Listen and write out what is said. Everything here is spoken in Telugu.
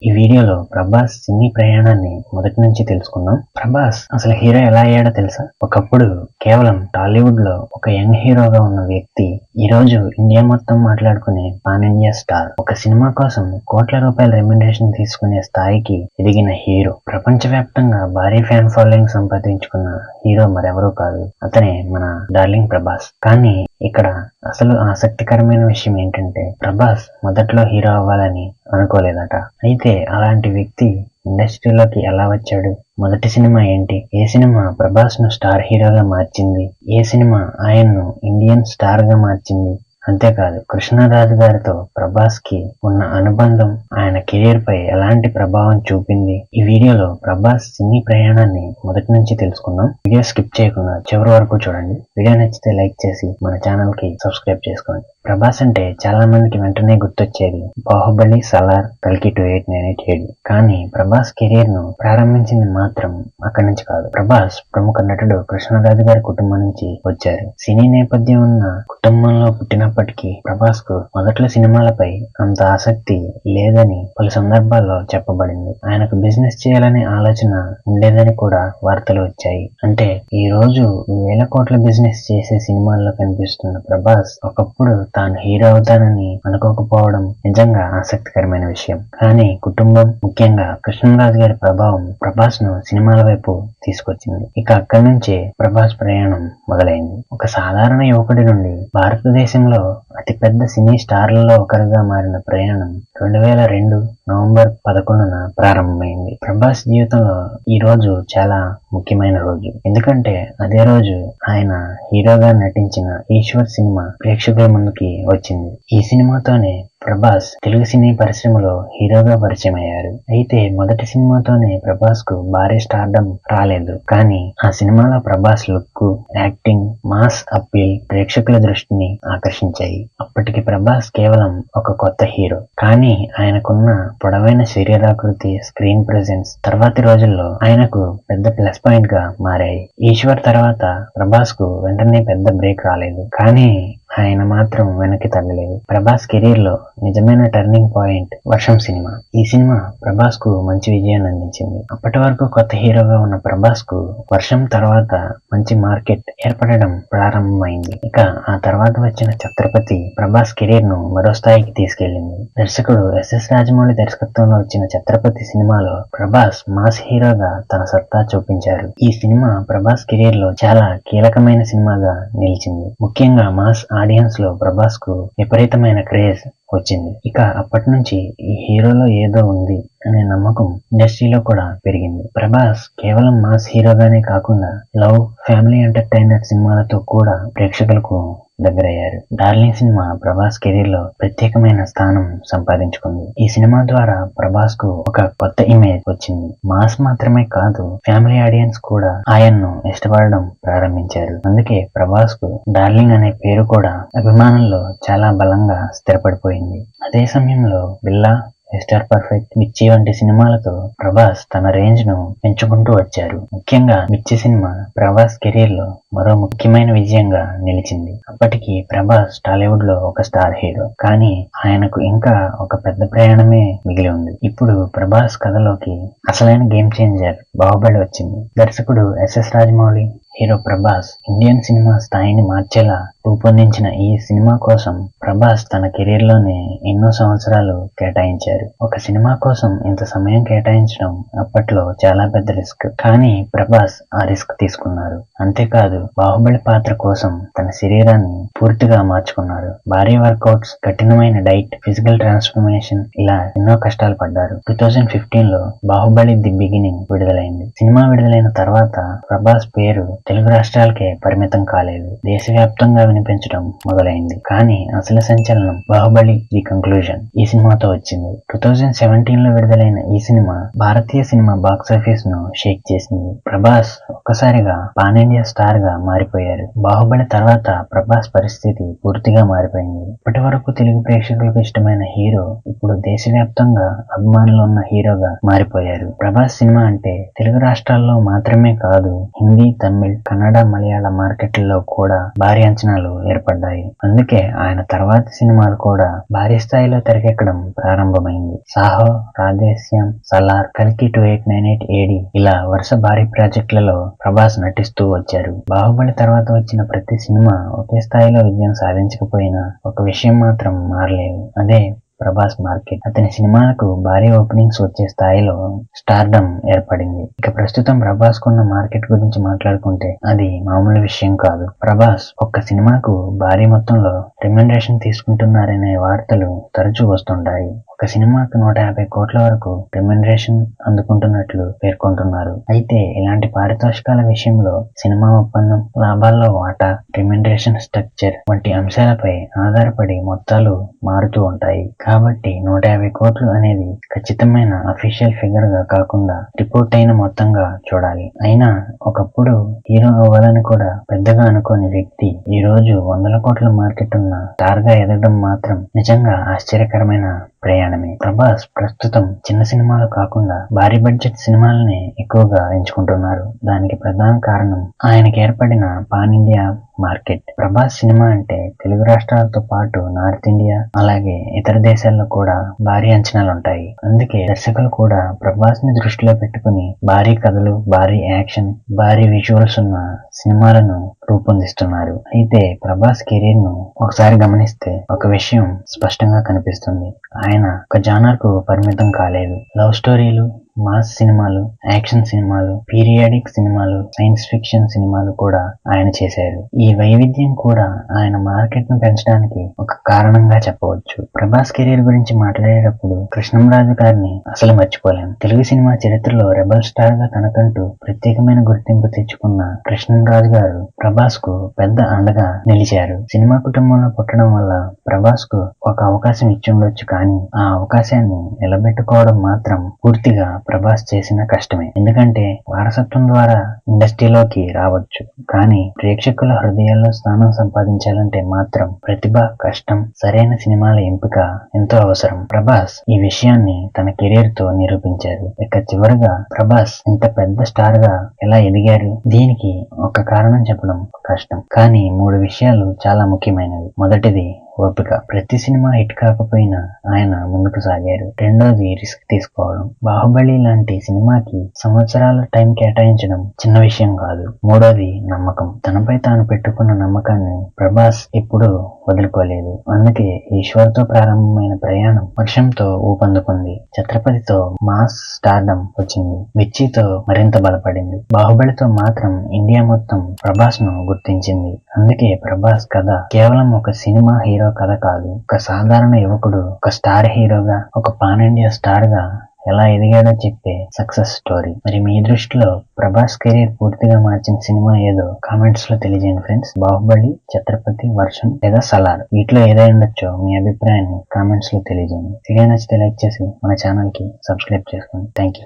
ఈ వీడియోలో ప్రభాస్ సినీ ప్రయాణాన్ని మొదటి నుంచి తెలుసుకుందాం. ప్రభాస్ అసలు హీరో ఎలా అయ్యాడో తెలుసా? ఒకప్పుడు కేవలం టాలీవుడ్ లో ఒక యంగ్ హీరోగా ఉన్న వ్యక్తి ఈ రోజు ఇండియా మొత్తం మాట్లాడుకునే పాన్ ఇండియా స్టార్. ఒక సినిమా కోసం కోట్ల రూపాయల రెమ్యునరేషన్ తీసుకునే స్థాయికి ఎదిగిన హీరో. ప్రపంచవ్యాప్తంగా భారీ ఫ్యాన్ ఫాలోయింగ్ సంపాదించుకున్న హీరో మరెవరూ కాదు, అతనే మన డార్లింగ్ ప్రభాస్. కానీ ఇక్కడ అసలు ఆసక్తికరమైన విషయం ఏంటంటే ప్రభాస్ మొదట్లో హీరో అవ్వాలని అనుకోలేదట. అయితే అలాంటి వ్యక్తి ఇండస్ట్రీలోకి ఎలా వచ్చాడు? మొదటి సినిమా ఏంటి? ఏ సినిమా ప్రభాస్ ను స్టార్ హీరోగా మార్చింది? ఏ సినిమా ఆయన్ను ఇండియన్ స్టార్ గా మార్చింది? అంతేకాదు, కృష్ణరాజు గారితో ప్రభాస్ కి ఉన్న అనుబంధం ఆయన కెరీర్ పై ఎలాంటి ప్రభావం చూపింది? ఈ వీడియోలో ప్రభాస్ సినీ ప్రయాణాన్ని మొదటి నుంచి తెలుసుకుందాం. వీడియో స్కిప్ చేయకుండా చివరి వరకు చూడండి. వీడియో నచ్చితే లైక్ చేసి మన ఛానల్ కి సబ్స్క్రైబ్ చేసుకోండి. ప్రభాస్ అంటే చాలా మందికి వెంటనే గుర్తొచ్చేది బాహుబలి, సలార్, కల్కి 2898 కానీ ప్రభాస్ కెరీర్ ను ప్రారంభించింది మాత్రం అక్కడి నుంచి కాదు. ప్రభాస్ ప్రముఖ నటుడు కృష్ణరాజు గారి కుటుంబం నుంచి వచ్చారు. సినీ నేపథ్యం ఉన్న కుటుంబంలో పుట్టినప్పటికీ ప్రభాస్ కు మొదట్లో సినిమాలపై అంత ఆసక్తి లేదని పలు సందర్భాల్లో చెప్పబడింది. ఆయనకు బిజినెస్ చేయాలనే ఆలోచన ఉండేదని కూడా వార్తలు వచ్చాయి. అంటే ఈ రోజు వేల కోట్ల బిజినెస్ చేసే సినిమాల్లో కనిపిస్తున్న ప్రభాస్ ఒకప్పుడు తాను హీరో అవుతానని అనుకోకపోవడం నిజంగా ఆసక్తికరమైన విషయం. కానీ కుటుంబం, ముఖ్యంగా కృష్ణరాజు గారి ప్రభావం ప్రభాస్ ను సినిమాల వైపు తీసుకొచ్చింది. ఇక అక్కడి నుంచే ప్రభాస్ ప్రయాణం మొదలైంది. ఒక సాధారణ యువకుడి నుండి భారతదేశంలో అతిపెద్ద సినీ స్టార్లలో ఒకరిగా మారిన ప్రయాణం 2002 నవంబర్ 11న ప్రారంభమైంది. ప్రభాస్ జీవితంలో ఈ రోజు చాలా ముఖ్యమైన రోజు. ఎందుకంటే అదే రోజు ఆయన హీరోగా నటించిన ఈశ్వర్ సినిమా ప్రేక్షకుల ముందుకి వచ్చింది. ఈ సినిమాతోనే ప్రభాస్ తెలుగు సినీ పరిశ్రమలో హీరోగా పరిచయం అయ్యారు. అయితే మొదటి సినిమాతోనే ప్రభాస్ కు భారీ స్టార్డమ్ రాలేదు. కానీ ఆ సినిమాలో Prabhas look, acting, mass appeal ప్రేక్షకుల దృష్టిని ఆకర్షించాయి. అప్పటికి ప్రభాస్ కేవలం ఒక కొత్త హీరో. కానీ ఆయనకున్న పొడవైన శరీరాకృతి, స్క్రీన్ ప్రెజెన్స్ తర్వాతి రోజుల్లో ఆయనకు పెద్ద ప్లస్ పాయింట్ గా మారాయి. ఈశ్వర్ తర్వాత ప్రభాస్ కు వెంటనే పెద్ద బ్రేక్ రాలేదు. కానీ ఆయన మాత్రం వెనక్కి తగ్గలేదు. ప్రభాస్ కెరీర్ లో నిజమైన టర్నింగ్ పాయింట్ వర్షం సినిమా. ఈ సినిమా ప్రభాస్ కు మంచి విజయాన్ని అందించింది. అప్పటి వరకు కొత్త హీరోగా ఉన్న ప్రభాస్ కు వర్షం తర్వాత మంచి మార్కెట్ ఏర్పడడం ప్రారంభమైంది. ఇక ఆ తర్వాత వచ్చిన ఛత్రపతి ప్రభాస్ కెరీర్ ను మరో స్థాయికి తీసుకెళ్లింది. దర్శకుడు ఎస్ఎస్ రాజమౌళి దర్శకత్వంలో వచ్చిన ఛత్రపతి సినిమాలో ప్రభాస్ మాస్ హీరోగా తన సత్తా చూపించారు. ఈ సినిమా ప్రభాస్ కెరీర్ లో చాలా కీలకమైన సినిమాగా నిలిచింది. ముఖ్యంగా మాస్ ఆడియన్స్ లో ప్రభాస్ కు విపరీతమైన క్రేజ్ వచ్చింది. ఇక అప్పటి నుంచి ఈ హీరోలో ఏదో ఉంది అనే నమ్మకం ఇండస్ట్రీలో కూడా పెరిగింది. ప్రభాస్ కేవలం మాస్ హీరోగానే కాకుండా లవ్, ఫ్యామిలీ ఎంటర్టైనర్ సినిమాలతో కూడా ప్రేక్షకులకు దగ్గరయ్యారు. డార్లింగ్ సినిమా ప్రభాస్ కెరీర్ లో ప్రత్యేకమైన స్థానం సంపాదించుకుంది. ఈ సినిమా ద్వారా ప్రభాస్ కు ఒక కొత్త ఇమేజ్ వచ్చింది. మాస్ మాత్రమే కాదు, ఫ్యామిలీ ఆడియన్స్ కూడా ఆయన్ను ఇష్టపడడం ప్రారంభించారు. అందుకే ప్రభాస్ కు డార్లింగ్ అనే పేరు కూడా అభిమానుల్లో చాలా బలంగా స్థిరపడిపోయింది. అదే సమయంలో బిల్లా, మిస్టర్ పర్ఫెక్ట్, మిర్చి వంటి సినిమాలతో ప్రభాస్ తన రేంజ్ ను పెంచుకుంటూ వచ్చారు. ముఖ్యంగా మిర్చి సినిమా ప్రభాస్ కెరీర్ లో మరో ముఖ్యమైన విజయంగా నిలిచింది. అప్పటికి ప్రభాస్ టాలీవుడ్ లో ఒక స్టార్ హీరో. కానీ ఆయనకు ఇంకా ఒక పెద్ద ప్రయాణమే మిగిలి ఉంది. ఇప్పుడు ప్రభాస్ కథలోకి అసలైన గేమ్ చేంజర్ బాహుబలి వచ్చింది. దర్శకుడు SS Rajamouli, hero Prabhas Indian cinema స్థాయిని మార్చేలా రూపొందించిన ఈ సినిమా కోసం ప్రభాస్ తన కెరీర్ లోనే ఎన్నో సంవత్సరాలు కేటాయించారు. ఒక సినిమా కోసం ఇంత సమయం కేటాయించడం అప్పట్లో చాలా పెద్ద రిస్క్. కానీ ప్రభాస్ ఆ రిస్క్ తీసుకున్నారు. అంతేకాదు, బాహుబలి పాత్ర కోసం తన శరీరాన్ని పూర్తిగా మార్చుకున్నారు. భారీ వర్కౌట్స్, కఠినమైన డైట్, ఫిజికల్ ట్రాన్స్ఫర్మేషన్, ఇలా ఎన్నో కష్టాలు పడ్డారు. 2015లో బాహుబలి ది బిగినింగ్ విడుదలైంది. సినిమా విడుదలైన తర్వాత ప్రభాస్ పేరు తెలుగు రాష్ట్రాలకే పరిమితం కాలేదు, దేశవ్యాప్తంగా వినిపించడం మొదలైంది. కానీ అసలు సంచలనం బాహుబలి ది కంక్లూజన్ ఈ సినిమాతో వచ్చింది. 2017లో విడుదలైన ఈ సినిమా భారతీయ సినిమా బాక్సాఫీస్ ను షేక్ చేసింది. ప్రభాస్ ఒక్కసారిగా పాన్ ఇండియా స్టార్ గా మారిపోయారు. బాహుబలి తర్వాత ప్రభాస్ పరిస్థితి పూర్తిగా మారిపోయింది. ఇప్పటి వరకు తెలుగు ప్రేక్షకులకు ఇష్టమైన హీరో ఇప్పుడు దేశవ్యాప్తంగా అభిమానులు ఉన్న హీరోగా మారిపోయారు. ప్రభాస్ సినిమా అంటే తెలుగు రాష్ట్రాల్లో మాత్రమే కాదు, హిందీ, తమిళ్, కన్నడ, మలయాళ మార్కెట్లలో కూడా భారీ అంచనాలు అంచనాలు ఏర్పడ్డాయి. అందుకే ఆయన తర్వాతి సినిమాలు కూడా భారీ స్థాయిలో తెరకెక్కడం ప్రారంభమైంది. సాహో, రాధేశ్యామ్, సలార్, కల్కి 2898 ఏడి ఇలా వరుస భారీ ప్రాజెక్టులలో ప్రభాస్ నటిస్తూ వచ్చారు. బాహుబలి తర్వాత వచ్చిన ప్రతి సినిమా ఒకే స్థాయిలో విజయం సాధించకపోయినా ఒక విషయం మాత్రం మారలేదు. అదే ప్రభాస్ మార్కెట్. అతని సినిమాలకు భారీ ఓపెనింగ్స్ వచ్చే స్థాయిలో స్టార్డమ్ ఏర్పడింది. ఇక ప్రస్తుతం ప్రభాస్ కున్న మార్కెట్ గురించి మాట్లాడుకుంటే అది మామూలు విషయం కాదు. ప్రభాస్ ఒక్క సినిమాకు భారీ మొత్తంలో రెమ్యునరేషన్ తీసుకుంటున్నారనే వార్తలు తరచూ వస్తుంటాయి. ఒక సినిమాకు 150 కోట్ల వరకు రెమ్యునరేషన్ అందుకుంటున్నట్లు పేర్కొంటున్నారు. అయితే ఇలాంటి పారితోషికాల విషయంలో సినిమా ఒప్పందం, లాభాల్లో వాటా, రెమ్యునరేషన్ స్ట్రక్చర్ వంటి అంశాలపై ఆధారపడి మొత్తాలు మారుతూ ఉంటాయి. కాబట్టి 150 కోట్లు అనేది ఖచ్చితమైన అఫీషియల్ ఫిగర్ గా కాకుండా రిపోర్ట్ అయిన మొత్తంగా చూడాలి. అయినా ఒకప్పుడు హీరో అవ్వాలని కూడా పెద్దగా అనుకోని వ్యక్తి ఈ రోజు 100 కోట్ల మార్కెట్ ఉన్న స్టార్ గా ఎదగడం మాత్రం నిజంగా ఆశ్చర్యకరమైన ప్రయాణమే. ప్రభాస్ ప్రస్తుతం చిన్న సినిమాలు కాకుండా భారీ బడ్జెట్ సినిమాలనే ఎక్కువగా ఎంచుకుంటున్నారు. దానికి ప్రధాన కారణం ఆయనకి ఏర్పడిన pan India market. Prabhas cinema అంటే తెలుగు రాష్ట్రాలతో పాటు నార్త్ ఇండియా అలాగే ఇతర దేశాల్లో కూడా భారీ అంచనాలుంటాయి. అందుకే దర్శకులు కూడా ప్రభాస్ ని దృష్టిలో పెట్టుకుని భారీ కథలు, భారీ యాక్షన్, భారీ విజువల్స్ ఉన్న సినిమాలను రూపొందిస్తున్నారు. అయితే ప్రభాస్ కెరీర్ ను ఒకసారి గమనిస్తే ఒక విషయం స్పష్టంగా కనిపిస్తుంది. ఆయన ఒక జానర్ కు పరిమితం కాలేదు. లవ్ స్టోరీలు, మాస్ సినిమాలు, యాక్షన్ సినిమాలు, పీరియాడిక్ సినిమాలు, సైన్స్ ఫిక్షన్ సినిమాలు కూడా ఆయన చేశారు. ఈ వైవిధ్యం కూడా ఆయన మార్కెట్ ను పెంచడానికి ఒక కారణంగా చెప్పవచ్చు. ప్రభాస్ కెరీర్ గురించి మాట్లాడేటప్పుడు కృష్ణంరాజు గారిని అసలు మర్చిపోలేం. తెలుగు సినిమా చరిత్రలో రెబల్ స్టార్ గా తనకంటూ ప్రత్యేకమైన గుర్తింపు తెచ్చుకున్న కృష్ణంరాజు గారు ప్రభాస్ కు పెద్ద అండగా నిలిచారు. సినిమా కుటుంబంలో పుట్టడం వల్ల ప్రభాస్ కు ఒక అవకాశం ఇచ్చుండొచ్చు, కానీ ఆ అవకాశాన్ని నిలబెట్టుకోవడం మాత్రం పూర్తిగా ప్రభాస్ చేసిన కష్టమే. ఎందుకంటే వారసత్వం ద్వారా ఇండస్ట్రీలోకి రావచ్చు, కానీ ప్రేక్షకుల హృదయాల్లో స్థానం సంపాదించాలంటే మాత్రం ప్రతిభ, కష్టం, సరైన సినిమాల ఎంపిక ఎంతో అవసరం. ప్రభాస్ ఈ విషయాన్ని తన కెరీర్ తో నిరూపించారు. ఇక చివరగా ప్రభాస్ ఇంత పెద్ద స్టార్ గా ఎలా ఎదిగారు? దీనికి ఒక కారణం చెప్పడం కష్టం, కానీ 3 విషయాలు చాలా ముఖ్యమైనవి. మొదటిది ఓపిక. ప్రతి సినిమా హిట్ కాకపోయినా ఆయన ముందుకు సాగారు. రెండోది రిస్క్ తీసుకోవడం. బాహుబలి లాంటి సినిమాకి సంవత్సరాల టైం కేటాయించడం చిన్న విషయం కాదు. మూడోది నమ్మకం. తనపై తాను పెట్టుకున్న నమ్మకాన్ని ప్రభాస్ ఎప్పుడూ వదులుకోలేదు. అందుకే ఈశ్వర్తో ప్రారంభమైన ప్రయాణం వర్షంతో ఊపందుకుంది. ఛత్రపతితో మాస్ స్టార్డమ్ వచ్చింది. మిర్చితో మరింత బలపడింది. బాహుబలితో మాత్రం ఇండియా మొత్తం ప్రభాస్ ను గుర్తించింది. అందుకే ప్రభాస్ కథ కేవలం ఒక సినిమా హీరో కథ కాదు, ఒక సాధారణ యువకుడు ఒక స్టార్ హీరోగా, ఒక పాన్ ఇండియా స్టార్ గా ఎలా ఎదిగాడో చెప్పే సక్సెస్ స్టోరీ. మరి మీ దృష్టిలో ప్రభాస్ కెరీర్ పూర్తిగా మార్చిన సినిమా ఏదో కామెంట్స్ లో తెలియజేయండి ఫ్రెండ్స్. బాహుబలి, ఛత్రపతి, వర్షం లేదా సలార్, వీటిలో ఏదై ఉండొచ్చో మీ అభిప్రాయాన్ని కామెంట్స్ లో తెలియజేయండి. వీడియో నచ్చితే లైక్ చేసి మన ఛానల్ కి సబ్స్క్రైబ్ చేసుకోండి. Thank you.